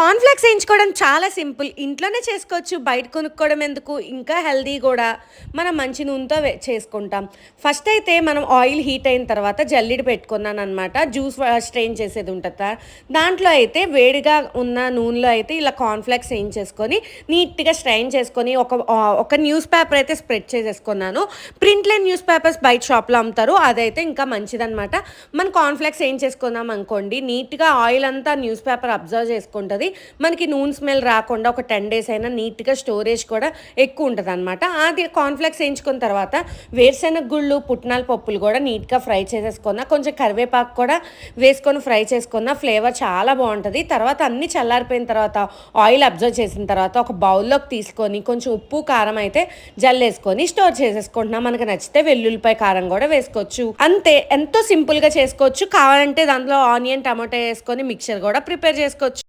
Cornflakes ఏయించుకోవడం చాలా simple. ఇంట్లోనే చేసుకోవచ్చు. బయట కొనుక్కోవడం ఎందుకు? ఇంకా హెల్తీ గూడా. మనం మంచి నూనెతో చేసుకుంటాం. ఫస్ట్ అయితే మనం ఆయిల్ హీట్ అయిన తర్వాత జల్లిడ పెట్టుకున్నాననమాట. జ్యూస్ స్ట్రెయిన్ చేసేది ఉంటది దాంట్లో అయితే వేడిగా ఉన్న నూనెలో అయితే ఇలా కార్న్‌ఫ్లేక్స్ ఏయించేసుకొని నీట్‌గా స్ట్రెయిన్ చేసుకొని ఒక న్యూస్ పేపర్ అయితే స్ప్రెడ్ చేసేసుకున్నాను. ప్రింట్ లేని న్యూస్ పేపర్స్ బయట షాప్‌లో అమ్ముతారు. అదైతే ఇంకా మంచిదనమాట. మనం కార్న్‌ఫ్లేక్స్ ఏయించేసుకున్నాం అనుకోండి, నీట్‌గా ఆయిల్ అంతా న్యూస్ పేపర్ అబ్జర్వ్ చేసుకుంటది. మనకి నూనె స్మెల్ రాకుండా ఒక 10 డేస్ అయినా నీట్‌గా స్టోరేజ్ కూడా ఎక్కువ ఉంటదనమాట. అది కార్న్‌ఫ్లేక్స్ ఏయించుకున్న తర్వాత వేరుశెనగ గుళ్ళు, పుట్నాల పప్పులు కూడా నీట్‌గా ఫ్రై చేసేసుకున్న, కొంచెం కరివేపాకు కూడా వేసుకొని ఫ్రై చేసుకున్న ఫ్లేవర్ చాలా బావుంటది. తర్వాత అన్నీ చల్లారిపోయిన తర్వాత ఆయిల్ అబ్జర్వ్ చేసిన తర్వాత ఒక బౌల్‌లోకి తీసుకొని కొంచెం ఉప్పు, కారం అయితే జల్లేసుకొని స్టోర్ చేసేసుకుంటున్నాం. మనకు నచ్చితే వెల్లుల్లిపాయ కారం కూడా వేసుకోవచ్చు. అంతే, ఎంతో సింపుల్‌గా చేసుకోవచ్చు. కావాలంటే దాంట్లో ఆనియన్, టమాటో ఏసుకొని మిక్చర్ కూడా ప్రిపేర్ చేసుకోవచ్చు.